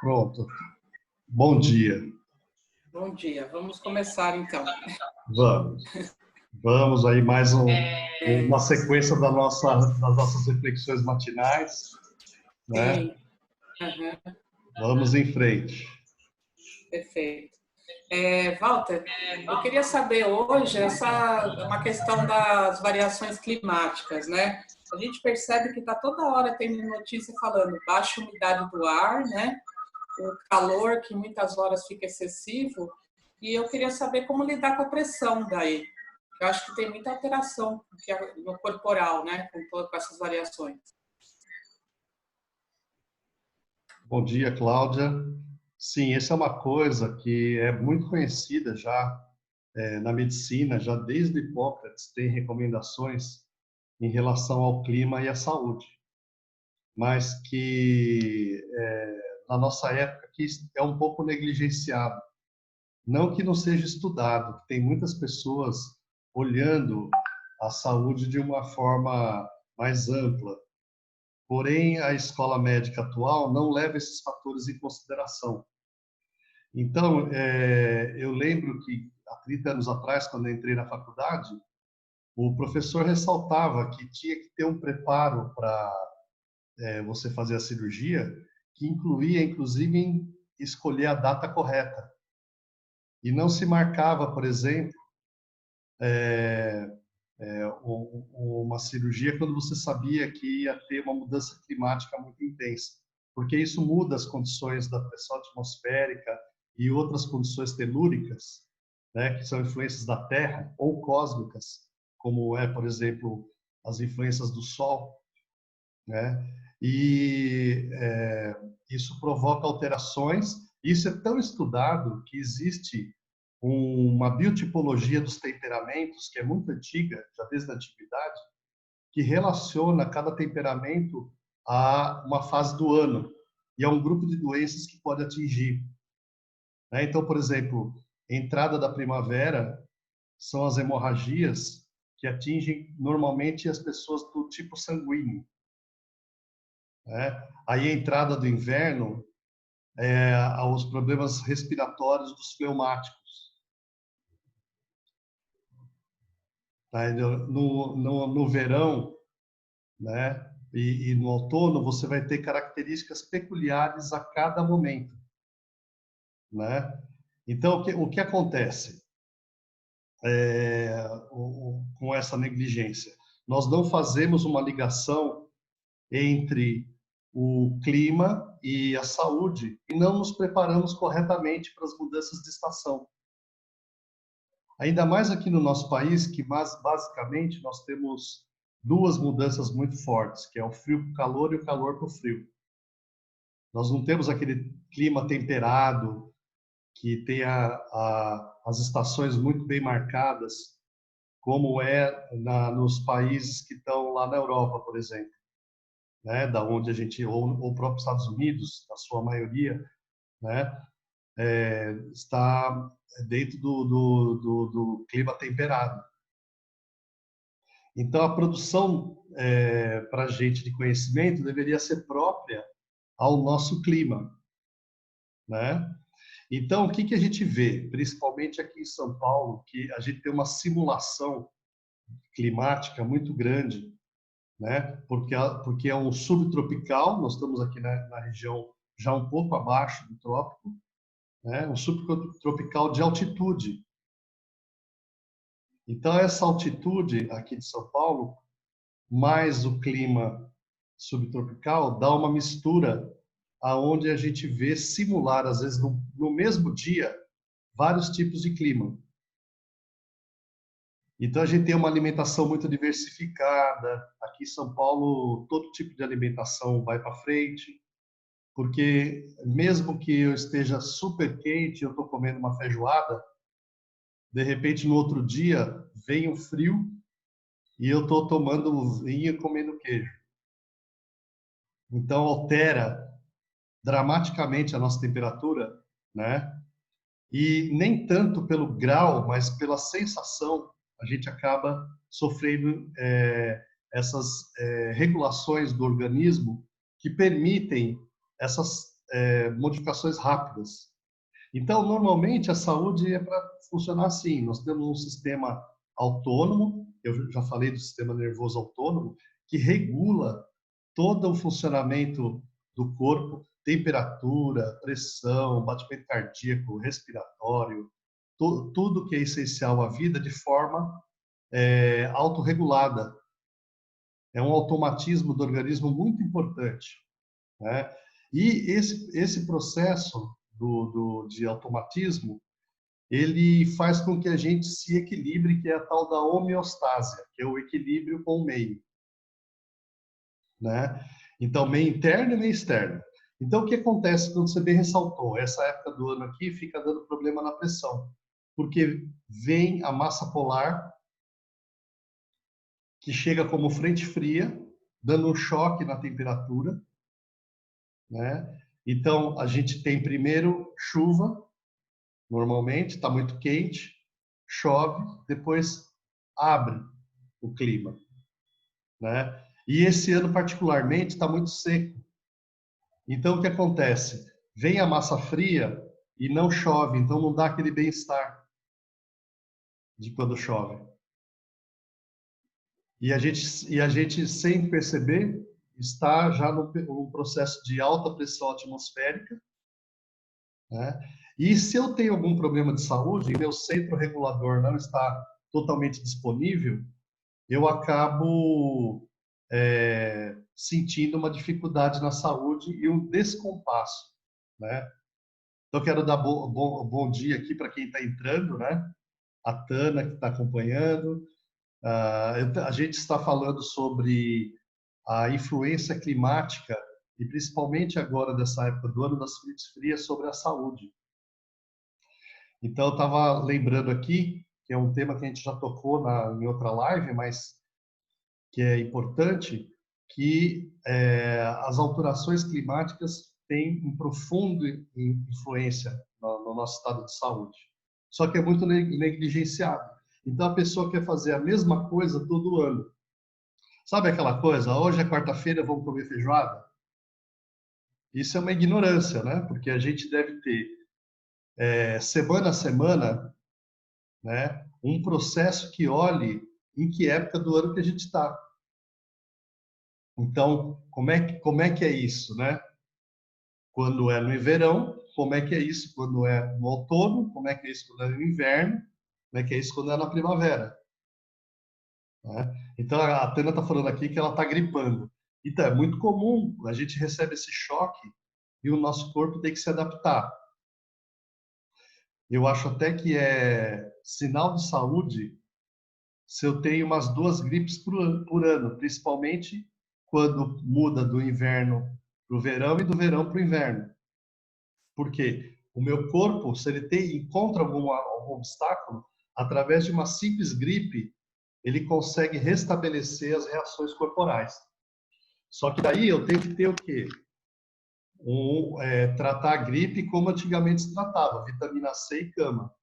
Pronto. Bom dia. Bom dia. Vamos começar então. Vamos. Vamos aí mais uma sequência das nossas reflexões matinais, né? Sim, aham, Vamos em frente. perfeito. Walter, eu queria saber hoje uma questão das variações climáticas, né? A gente percebe que está toda hora tendo notícia falando baixa umidade do ar, né? O calor que muitas horas fica excessivo, e eu queria saber como lidar com a pressão daí. Eu acho que tem muita alteração no corporal, né? Com essas variações. Bom dia, Cláudia. Sim, essa é uma coisa que é muito conhecida já na medicina, já desde Hipócrates tem recomendações em relação ao clima e à saúde, mas que na nossa época que é um pouco negligenciado. Não que não seja estudado, tem muitas pessoas olhando a saúde de uma forma mais ampla. Porém, a escola médica atual não leva esses fatores em consideração. Então, eu lembro que há 30 anos atrás, quando eu entrei na faculdade, o professor ressaltava que tinha que ter um preparo para você fazer a cirurgia, que incluía, inclusive, em escolher a data correta. E não se marcava, por exemplo, uma cirurgia quando você sabia que ia ter uma mudança climática muito intensa, porque isso muda as condições da pressão atmosférica e outras condições telúricas, né, que são influências da Terra ou cósmicas, como é, por exemplo, as influências do Sol, né? E isso provoca alterações. Isso é tão estudado que existe uma biotipologia dos temperamentos que é muito antiga, já desde a antiguidade, que relaciona cada temperamento a uma fase do ano e a um grupo de doenças que pode atingir, né? Então, por exemplo, entrada da primavera são as hemorragias que atingem normalmente as pessoas do tipo sanguíneo, né? Aí a entrada do inverno aos problemas respiratórios dos fleumáticos. Tá? No verão, né, e no outono, você vai ter características peculiares a cada momento, né? Então, o que acontece com essa negligência? Nós não fazemos uma ligação entre o clima e a saúde e não nos preparamos corretamente para as mudanças de estação. Ainda mais aqui no nosso país, que basicamente nós temos duas mudanças muito fortes, que é o frio para o calor e o calor para o frio. Nós não temos aquele clima temperado, que tem as estações muito bem marcadas, como é nos países que estão lá na Europa, por exemplo, né? Da onde a gente, ou próprio Estados Unidos, na sua maioria, né? Está dentro do clima temperado. Então, a produção para a gente de conhecimento deveria ser própria ao nosso clima, né? Então, o que que a gente vê, principalmente aqui em São Paulo, que a gente tem uma simulação climática muito grande, né? Porque é um subtropical, nós estamos aqui na região já um pouco abaixo do trópico, né? Um subtropical de altitude. Então, essa altitude aqui de São Paulo, mais o clima subtropical, dá uma mistura aonde a gente vê simular, às vezes, no mesmo dia, vários tipos de clima. Então, a gente tem uma alimentação muito diversificada. Aqui em São Paulo, todo tipo de alimentação vai para frente, porque mesmo que eu esteja super quente, eu estou comendo uma feijoada, de repente, no outro dia, vem o frio e eu estou tomando vinho e comendo queijo. Então, altera dramaticamente a nossa temperatura, né? E nem tanto pelo grau, mas pela sensação, a gente acaba sofrendo essas regulações do organismo que permitem essas modificações rápidas. Então, normalmente, a saúde é para funcionar assim. Nós temos um sistema autônomo, eu já falei do sistema nervoso autônomo, que regula todo o funcionamento do corpo, temperatura, pressão, batimento cardíaco, respiratório, tudo que é essencial à vida de forma autorregulada. É um automatismo do organismo muito importante, né? E esse processo de automatismo, ele faz com que a gente se equilibre, que é a tal da homeostase, que é o equilíbrio com o meio, né? Então, meio interno e meio externo. Então, o que acontece quando você bem ressaltou? Essa época do ano aqui fica dando problema na pressão, porque vem a massa polar, que chega como frente fria, dando um choque na temperatura, né? Então, a gente tem primeiro chuva, normalmente, está muito quente, chove, depois abre o clima, né? E esse ano, particularmente, está muito seco. Então, o que acontece? Vem a massa fria e não chove, então não dá aquele bem-estar de quando chove. E a gente, sem perceber, está já no processo de alta pressão atmosférica, né? E se eu tenho algum problema de saúde e meu centro regulador não está totalmente disponível, eu acabo sentindo uma dificuldade na saúde e um descompasso, né? Então, quero dar bom dia aqui para quem está entrando, né? A Tana, que está acompanhando. A gente está falando sobre a influência climática e principalmente agora, dessa época do ano das frentes frias, sobre a saúde. Então, eu estava lembrando aqui, que é um tema que a gente já tocou em outra live, mas que é importante, que as alterações climáticas têm um profundo influência no nosso estado de saúde. Só que é muito negligenciado. Então, a pessoa quer fazer a mesma coisa todo ano. Sabe aquela coisa? Hoje é quarta-feira, vamos comer feijoada? Isso é uma ignorância, né? Porque a gente deve ter, semana a semana, né, um processo que olhe em que época do ano que a gente está. Então, como é que é isso, né? Quando é no verão, como é que é isso quando é no outono, como é que é isso quando é no inverno, como é que é isso quando é na primavera, né? Então, a Tana está falando aqui que ela está gripando. Então, é muito comum, a gente recebe esse choque e o nosso corpo tem que se adaptar. Eu acho até que é sinal de saúde se eu tenho umas 2 gripes por ano, principalmente quando muda do inverno para o verão e do verão para o inverno. Porque o meu corpo, se ele encontra algum obstáculo, através de uma simples gripe, ele consegue restabelecer as reações corporais. Só que daí eu tenho que ter o quê? Tratar a gripe como antigamente se tratava, vitamina C e cama.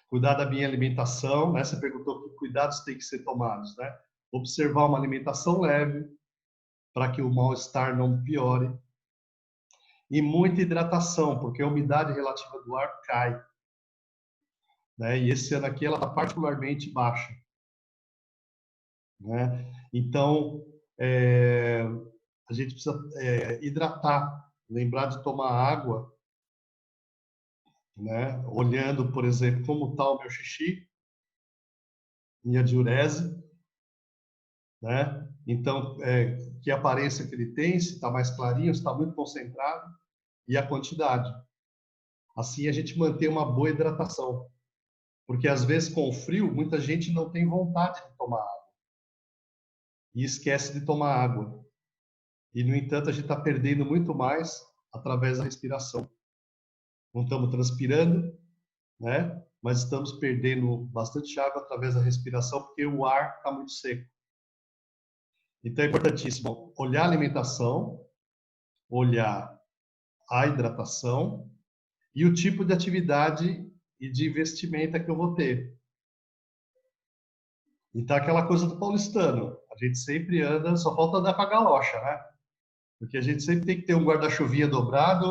Cuidar da minha alimentação, né? Você perguntou que cuidados têm que ser tomados, né? Observar uma alimentação leve, para que o mal-estar não piore. E muita hidratação, porque a umidade relativa do ar cai, né? E esse ano aqui ela está particularmente baixa, né? Então, a gente precisa hidratar, lembrar de tomar água, né? Olhando, por exemplo, como está o meu xixi, minha diurese, né? Então, que aparência que ele tem, se está mais clarinho, se está muito concentrado, e a quantidade. Assim a gente mantém uma boa hidratação. Porque às vezes com o frio, muita gente não tem vontade de tomar água. E esquece de tomar água. E, no entanto, a gente está perdendo muito mais através da respiração. Não estamos transpirando, né? Mas estamos perdendo bastante água através da respiração, porque o ar está muito seco. Então é importantíssimo olhar a alimentação, olhar a hidratação e o tipo de atividade e de vestimenta que eu vou ter. Então, aquela coisa do paulistano, a gente sempre anda, só falta andar com a galocha, né? Porque a gente sempre tem que ter um guarda-chuvinha dobrado,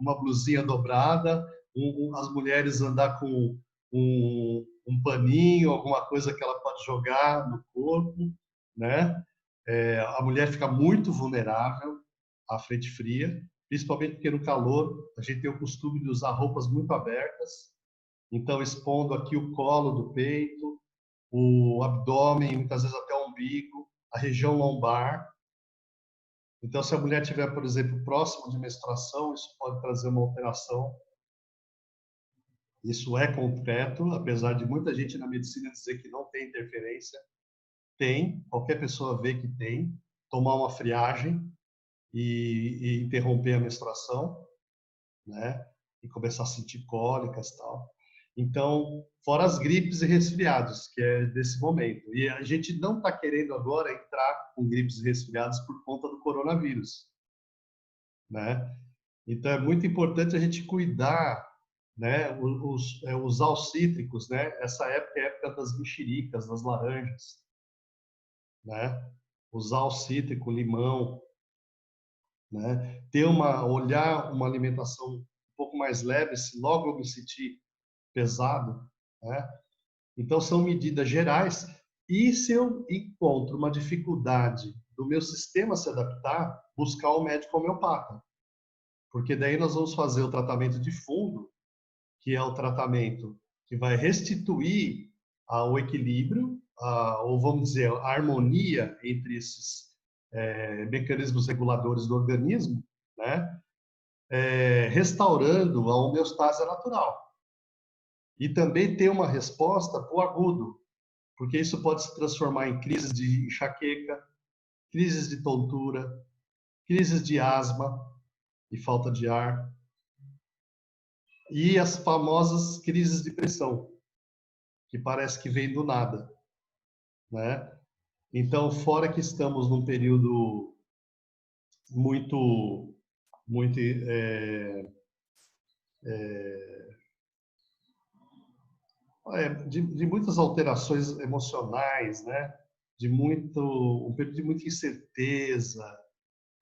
uma blusinha dobrada, as mulheres andar com um paninho, alguma coisa que ela pode jogar no corpo, né? A mulher fica muito vulnerável à frente fria, principalmente porque no calor a gente tem o costume de usar roupas muito abertas, então expondo aqui o colo do peito, o abdômen, muitas vezes até o umbigo, a região lombar. Então, se a mulher tiver, por exemplo, próximo de menstruação, isso pode trazer uma alteração. Isso é concreto, apesar de muita gente na medicina dizer que não tem interferência. Tem, qualquer pessoa vê que tem. Tomar uma friagem e interromper a menstruação, né? E começar a sentir cólicas e tal. Então, fora as gripes e resfriados, que é desse momento. E a gente não está querendo agora entrar com gripes e resfriados por conta do coronavírus, né? Então, é muito importante a gente cuidar, né? Usar os cítricos, né? Essa época é a época das mexericas, das laranjas, né? Usar o cítrico, limão, né? Olhar uma alimentação um pouco mais leve, se logo eu me sentir pesado, né? Então, são medidas gerais. E se eu encontro uma dificuldade do meu sistema se adaptar, buscar o médico homeopata. Porque daí nós vamos fazer o tratamento de fundo, que é o tratamento que vai restituir o equilíbrio, ou vamos dizer, a harmonia entre esses mecanismos reguladores do organismo, né? Restaurando a homeostase natural. E também ter uma resposta para o agudo, porque isso pode se transformar em crises de enxaqueca, crises de tontura, crises de asma e falta de ar, e as famosas crises de pressão, que parece que vem do nada, né? Então, fora que estamos num período muito, muito de muitas alterações emocionais, né? Um período de muita incerteza,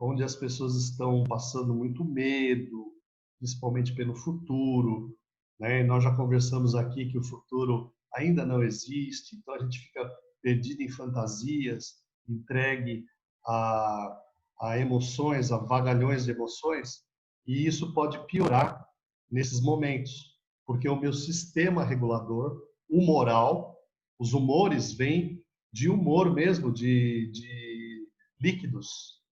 onde as pessoas estão passando muito medo, principalmente pelo futuro, né? E nós já conversamos aqui que o futuro ainda não existe, então a gente fica perdido em fantasias, entregue a, a emoções, a vagalhões de emoções, e isso pode piorar nesses momentos, porque o meu sistema regulador, humoral, os humores vêm de humor mesmo, de líquidos,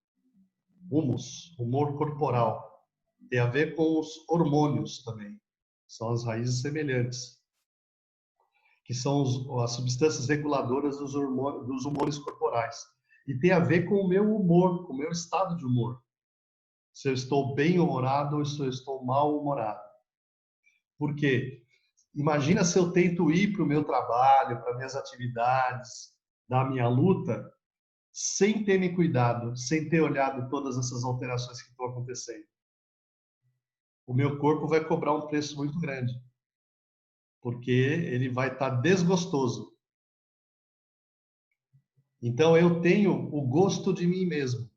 humor corporal. Tem a ver com os hormônios também. São as raízes semelhantes, que são as substâncias reguladoras dos humores corporais. E tem a ver com o meu humor, com o meu estado de humor. Se eu estou bem-humorado ou se eu estou mal-humorado. Por quê? Imagina se eu tento ir para o meu trabalho, para minhas atividades, da minha luta, sem ter me cuidado, sem ter olhado todas essas alterações que estão acontecendo. O meu corpo vai cobrar um preço muito grande, porque ele vai estar desgostoso. Então, eu tenho o gosto de mim mesmo.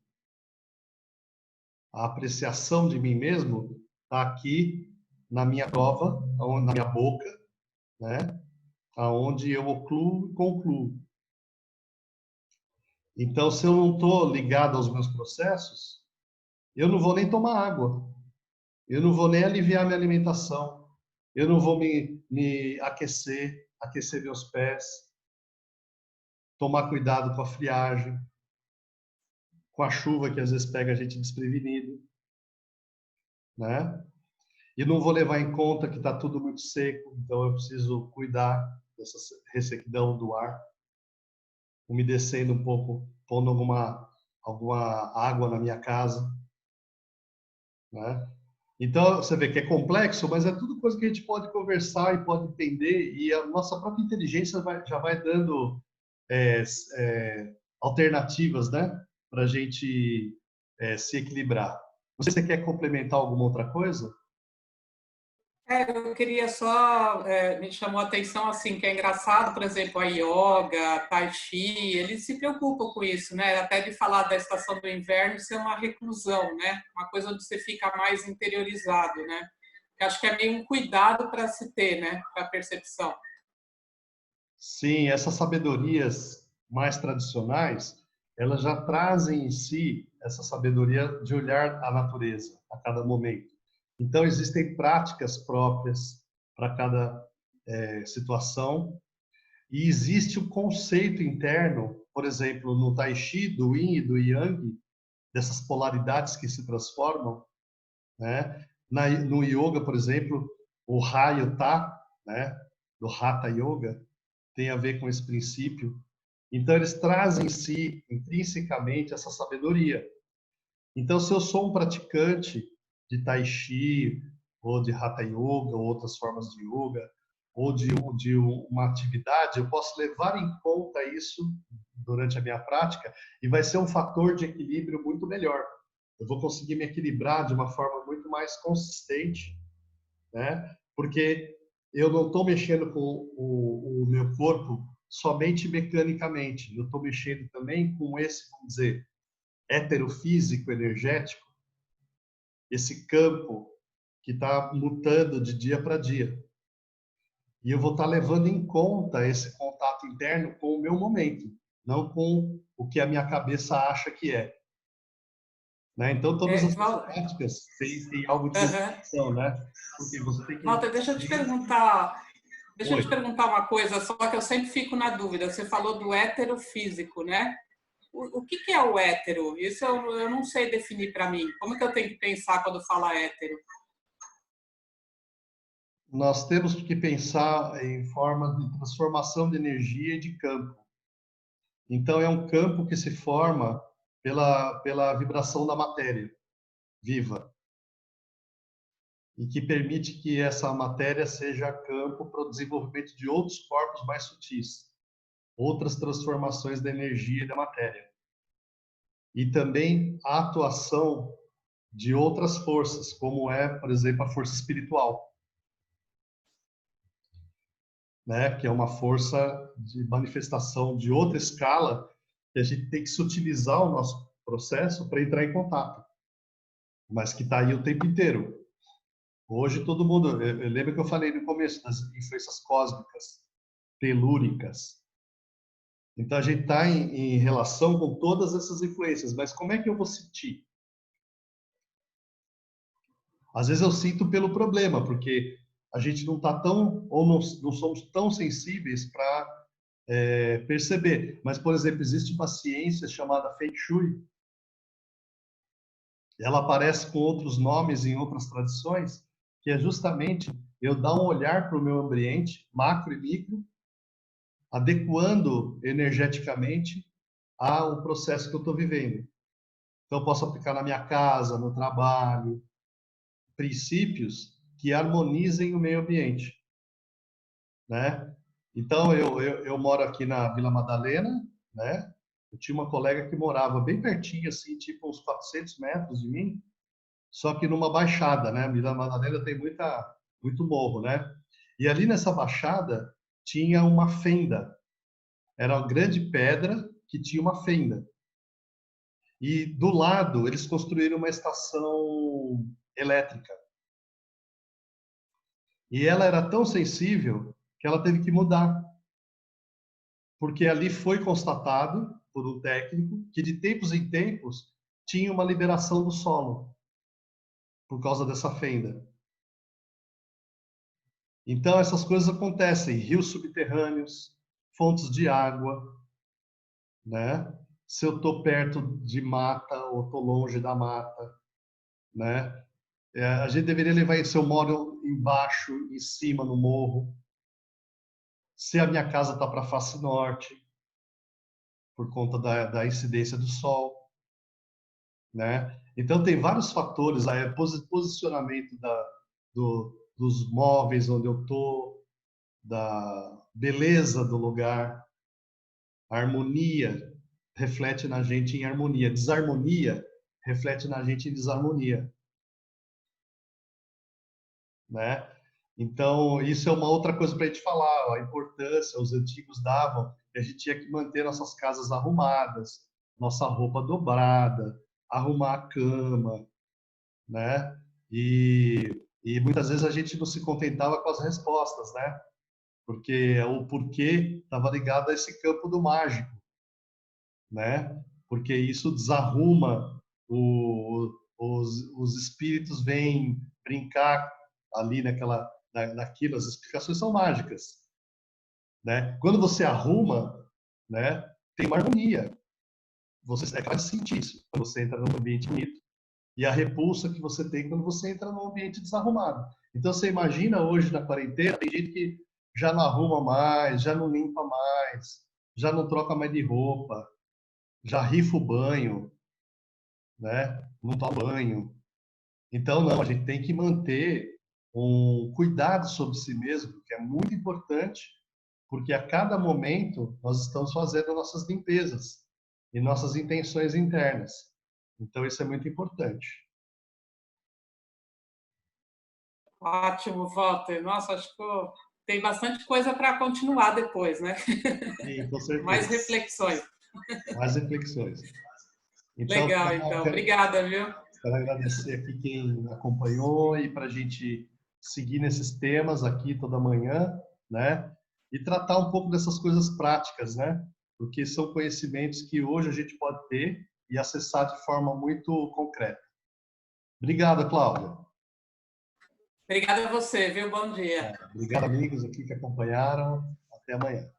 A apreciação de mim mesmo está aqui na minha prova, na minha boca, né? Aonde eu ocluo e concluo. Então, se eu não estou ligado aos meus processos, eu não vou nem tomar água. Eu não vou nem aliviar minha alimentação. Eu não vou me aquecer meus pés, tomar cuidado com a friagem, com a chuva que às vezes pega a gente desprevenido, né? E não vou levar em conta que está tudo muito seco, então eu preciso cuidar dessa ressequidão do ar, umedecendo um pouco, pondo alguma água na minha casa, né? Então, você vê que é complexo, mas é tudo coisa que a gente pode conversar e pode entender, e a nossa própria inteligência já vai dando alternativas, né, para a gente se equilibrar. Não sei se você quer complementar alguma outra coisa? Eu queria só, me chamou a atenção assim, que é engraçado, por exemplo, a yoga, tai chi, eles se preocupam com isso, né? Até de falar da estação do inverno ser uma reclusão, né? Uma coisa onde você fica mais interiorizado, né? Eu acho que é meio um cuidado para se ter, né? Para a percepção. Sim, essas sabedorias mais tradicionais, elas já trazem em si essa sabedoria de olhar a natureza a cada momento. Então, existem práticas próprias para cada situação e existe o conceito interno, por exemplo, no Tai Chi, do Yin e do Yang, dessas polaridades que se transformam, né? No Yoga, por exemplo, o raio tá, né? Do Hatha Yoga, tem a ver com esse princípio. Então, eles trazem em si, intrinsecamente, essa sabedoria. Então, se eu sou um praticante de Tai Chi, ou de Hatha Yoga, ou outras formas de Yoga, ou de uma atividade, eu posso levar em conta isso durante a minha prática e vai ser um fator de equilíbrio muito melhor. Eu vou conseguir me equilibrar de uma forma muito mais consistente, né? Porque eu não estou mexendo com o meu corpo somente mecanicamente, eu estou mexendo também com esse, vamos dizer, heterofísico energético, esse campo que está mutando de dia para dia. E eu vou estar levando em conta esse contato interno com o meu momento, não com o que a minha cabeça acha que é. Né? Então, todas essas Val... práticas têm algo de Uhum. meditação, né? Porque você tem que Walter, deixa eu Oi. te perguntar uma coisa, só que eu sempre fico na dúvida. Você falou do heterofísico, né? O que é o hétero? Isso eu não sei definir para mim. Como que eu tenho que pensar quando fala hétero? Nós temos que pensar em forma de transformação de energia e de campo. Então, é um campo que se forma pela vibração da matéria viva e que permite que essa matéria seja campo para o desenvolvimento de outros corpos mais sutis, outras transformações da energia e da matéria. E também a atuação de outras forças, como é, por exemplo, a força espiritual, né? Que é uma força de manifestação de outra escala que a gente tem que sutilizar o nosso processo para entrar em contato, mas que está aí o tempo inteiro. Hoje todo mundo, eu lembro que eu falei no começo das influências cósmicas, telúricas. Então a gente está em relação com todas essas influências, mas como é que eu vou sentir? Às vezes eu sinto pelo problema, porque a gente não está tão, ou não somos tão sensíveis para perceber. Mas, por exemplo, existe uma ciência chamada Feng Shui. Ela aparece com outros nomes em outras tradições, que é justamente eu dar um olhar para o meu ambiente, macro e micro, adequando energeticamente ao processo que eu estou vivendo. Então, eu posso aplicar na minha casa, no trabalho, princípios que harmonizem o meio ambiente, né? Então, eu moro aqui na Vila Madalena, né? Eu tinha uma colega que morava bem pertinho, assim, tipo uns 400 metros de mim, só que numa baixada, né? A Vila Madalena tem muito morro, né? E ali nessa baixada tinha uma fenda. Era uma grande pedra que tinha uma fenda. E do lado eles construíram uma estação elétrica. E ela era tão sensível que ela teve que mudar, porque ali foi constatado por um técnico que de tempos em tempos tinha uma liberação do solo por causa dessa fenda. Então essas coisas acontecem, rios subterrâneos, fontes de água, né? Se eu estou perto de mata ou estou longe da mata, né? A gente deveria levar isso. Se eu moro embaixo, em cima, no morro, se a minha casa está para a face norte, por conta da incidência do sol, né? Então tem vários fatores, aí, posicionamento dos móveis onde eu tô, da beleza do lugar, a harmonia reflete na gente em harmonia, desarmonia reflete na gente em desarmonia, né? Então, isso é uma outra coisa para a gente falar, a importância, os antigos davam, que a gente tinha que manter nossas casas arrumadas, nossa roupa dobrada, arrumar a cama, né? E muitas vezes a gente não se contentava com as respostas, né? Porque o porquê estava ligado a esse campo do mágico, né? Porque isso desarruma, os espíritos vêm brincar ali naquilo, as explicações são mágicas, né? Quando você arruma, né, tem uma harmonia. Você é capaz de sentir isso quando você entra num ambiente bonito e a repulsa que você tem quando você entra num ambiente desarrumado. Então você imagina hoje na quarentena, tem gente que já não arruma mais, já não limpa mais, já não troca mais de roupa, já rifa o banho, né? Não toma banho. Então não, a gente tem que manter um cuidado sobre si mesmo, que é muito importante, porque a cada momento nós estamos fazendo nossas limpezas e nossas intenções internas. Então isso é muito importante. Ótimo, Walter. Nossa, acho que tem bastante coisa para continuar depois, né? Sim, com Mais certeza. reflexões. Mais reflexões. Então, Legal, então. Obrigada, viu? quero agradecer aqui quem acompanhou e para a gente seguir nesses temas aqui toda manhã, né? E tratar um pouco dessas coisas práticas, né? Porque são conhecimentos que hoje a gente pode ter e acessar de forma muito concreta. Obrigado, Cláudia. Obrigada a você, viu? Bom dia. Obrigado, amigos aqui que acompanharam. Até amanhã.